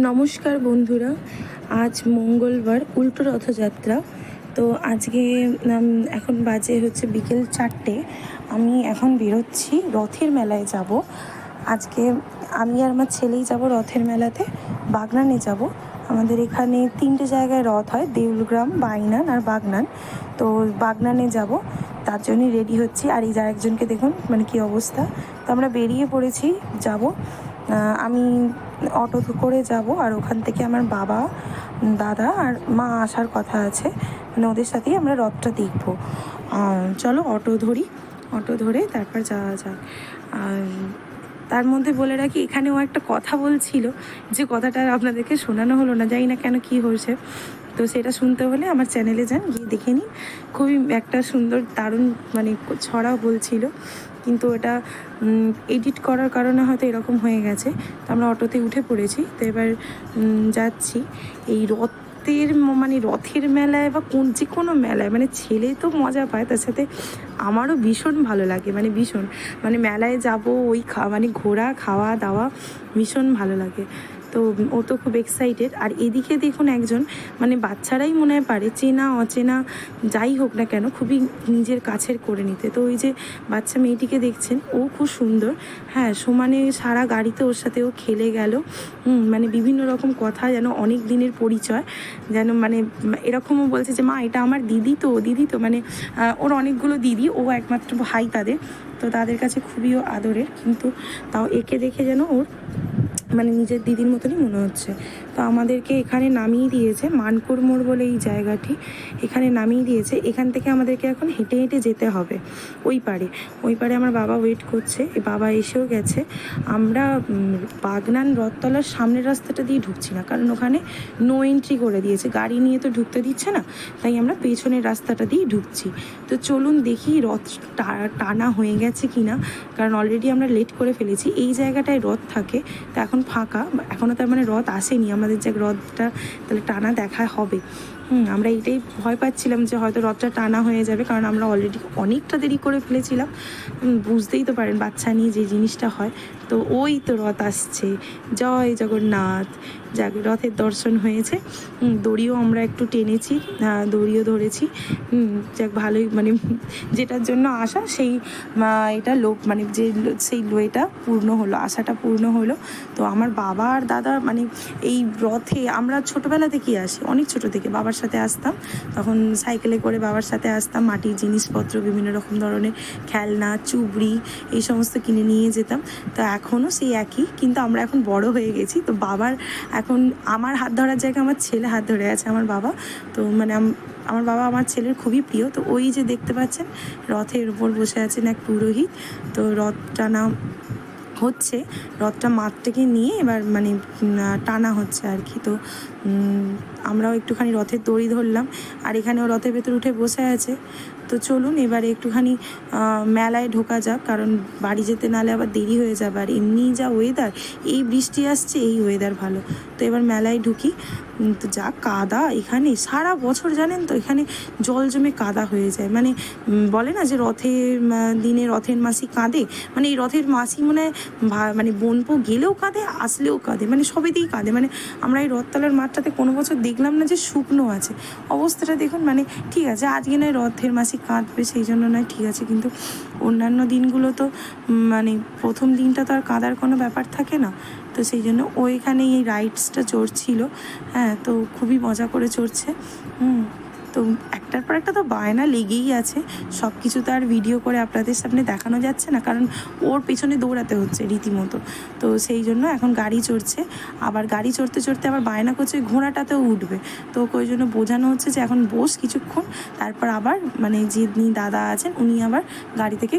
নমস্কার বন্ধুরা, আজ মঙ্গলবার উল্টো রথযাত্রা। তো আজকে এখন বাজে হচ্ছে বিকেল 4টে। আমি এখন বেরোচ্ছি, রথের মেলায় যাব। আজকে আমি আর আমার ছেলেই যাব রথের মেলাতে। বাগনানে যাব। আমাদের এখানে 3টে জায়গায় রথ হয়, দেউলগ্রাম, বাইনান আর বাগনান। তো বাগনানে যাব, তার জন্যই রেডি হচ্ছি। আর এই একজনকে দেখুন মানে কী অবস্থা। তো আমরা বেরিয়ে পড়েছি, যাব। আমি অটো করে যাব, আর ওখান থেকে আমার বাবা, দাদা আর মা আসার কথা আছে, মানে ওদের সাথেই আমরা রথটা দেখব। চলো অটো ধরি, অটো ধরে তারপর যাওয়া যাক। আর তার মধ্যে বলে রাখি, এখানেও একটা কথা বলছিল, যে কথাটা আপনাদেরকে শোনানো হলো না, জানি না কেন কী হয়েছে। তো সেটা শুনতে হলে আমার চ্যানেলে যান, গিয়ে দেখে নিন। খুবই একটা সুন্দর দারুণ মানে ছড়া বলছিল, কিন্তু এটা এডিট করার কারণে হয়তো এরকম হয়ে গেছে। তো আমরা অটোতে উঠে পড়েছি, তো এবার যাচ্ছি এই মানে রথের মেলায় বা যে কোনো মেলায়, মানে ছেলে তো মজা পায়, তার সাথে আমারও ভীষণ ভালো লাগে, মানে ভীষণ, মানে মেলায় যাব ওই মানে ঘোরা, খাওয়া দাওয়া ভীষণ ভালো লাগে। তো ও তো খুব এক্সাইটেড। আর এদিকে দেখুন একজন, মানে বাচ্চারাই মনে হয় পারে, চেনা অচেনা যাই হোক না কেন, খুবই নিজের কাছের করে নিতে। তো ওই যে বাচ্চা মেয়েটিকে দেখছেন, ও খুব সুন্দর। হ্যাঁ, সমানে সারা গাড়িতে ওর সাথে ও খেলে গেল। মানে বিভিন্ন রকম কথা, যেন অনেক দিনের পরিচয়, যেন মানে এরকমও বলছে যে মা এটা আমার দিদি তো, দিদি তো, মানে ওর অনেকগুলো দিদি, ও একমাত্র ভাই তাদের। তো তাদের কাছে খুবই আদরের, কিন্তু তাও একে দেখে যেন ওর মানে নিজের দিদির মতনই মনে হচ্ছে। তো আমাদেরকে এখানে নামিয়ে দিয়েছে, মানকুর মোড় বলে এই জায়গাটি, এখানে নামিয়ে দিয়েছে। এখান থেকে আমাদেরকে এখন হেঁটে হেঁটে যেতে হবে ওই পারে আমার বাবা ওয়েট করছে, বাবা এসেও গেছে। আমরা বাগনান রথতলার সামনের রাস্তাটা দিয়ে ঢুকছি না, কারণ ওখানে নো এন্ট্রি করে দিয়েছে, গাড়ি নিয়ে তো ঢুকতে দিচ্ছে না, তাই আমরা পেছনের রাস্তাটা দিয়ে ঢুকছি। তো চলুন দেখি রথ টানা হয়ে গেছে কিনা, কারণ অলরেডি আমরা লেট করে ফেলেছি। এই জায়গাটায় রথ থাকে, তো এখন ফাঁকা, এখনও তার মানে রথ আসেনি আমাদের, যে রথটা তাহলে টানা দেখা হবে। আমরা এইটাই ভয় পাচ্ছিলাম যে হয়তো রথটা টানা হয়ে যাবে, কারণ আমরা অলরেডি অনেকটা দেরি করে ফেলেছিলাম। বুঝতেই তো পারেন বাচ্চা নিয়ে যে জিনিসটা হয়। তো ওই তো রথ আসছে, জয় জগন্নাথ। যাক, রথের দর্শন হয়েছে। দড়িও আমরা একটু টেনেছি, দড়িও ধরেছি। যাক, ভালোই, মানে যেটার জন্য আসা সেই এটা মানে যে সেই এটা পূর্ণ হলো, আশাটা পূর্ণ হলো। তো আমার বাবা আর দাদা, মানে এই রথে আমরা ছোটোবেলা থেকেই আসি, অনেক ছোটো থেকে বাবার সাথে আসতাম। তখন সাইকেলে করে বাবার সাথে আসতাম, মাটির জিনিসপত্র, বিভিন্ন রকম ধরনের খেলনা, চুবড়ি, এই সমস্ত কিনে নিয়ে যেতাম। তো এখনও সেই একই, কিন্তু আমরা এখন বড় হয়ে গেছি। তো বাবার এখন আমার হাত ধরার জায়গায় আমার ছেলে হাত ধরে আছে আমার বাবা। তো মানে আমার বাবা আমার ছেলের খুবই প্রিয়। তো ওই যে দেখতে পাচ্ছেন, রথের উপর বসে আছেন এক পুরোহিত। তো রথ টানা হচ্ছে, রথটা মাঠ থেকে নিয়ে এবার মানে টানা হচ্ছে আর কি। তো আমরাও একটুখানি রথের দড়ি ধরলাম, আর এখানেও রথের ভেতর উঠে বসে আছে। তো চলুন এবারে একটুখানি মেলায় ঢোকা যাক, কারণ বাড়ি যেতে নাহলে আবার দেরি হয়ে যাবে। আর এমনি যা ওয়েদার, এই বৃষ্টি আসছে, এই ওয়েদার ভালো। তো এবার মেলায় ঢুকি। তো যা কাদা এখানে, সারা বছর জানেন তো এখানে জল জমে কাদা হয়ে যায়। মানে বলে না যে রথের দিনে রথের মাসি কাঁদে, মানে এই রথের মাসি মনে হয় মানে বোনপো গেলেও কাঁদে, আসলেও কাঁদে, মানে সবেতেই কাঁদে। মানে আমরা এই রথতলার মাঠটাতে কোনো বছর দেখলাম না যে শুকনো আছে, অবস্থাটা দেখুন। মানে ঠিক আছে, আজকে নয় রথের মাসি কাঁদবে, সেই জন্য নয়, ঠিক আছে, কিন্তু অন্যান্য দিনগুলো তো মানে প্রথম দিনটা তো আর কাঁদার কোনো ব্যাপার থাকে না। তো সেই জন্য ওইখানে এই রাইডসটা চড়ছিল। হ্যাঁ, তো খুবই মজা করে চড়ছে। তো একটার পর একটা তো বায়না লেগেই আছে, সব কিছু তো আর ভিডিও করে আপনাদের সামনে দেখানো যাচ্ছে না, কারণ ওর পেছনে দৌড়াতে হচ্ছে রীতিমতো। তো সেই জন্য এখন গাড়ি চড়ছে, আবার গাড়ি চড়তে চড়তে আবার বায়না করছে ঘোড়াটাতেও উঠবে। তো ওই জন্য বোঝানো হচ্ছে যে এখন বস কিছুক্ষণ, তারপর আবার মানে যিনি দাদা আছেন উনি আবার গাড়ি থেকে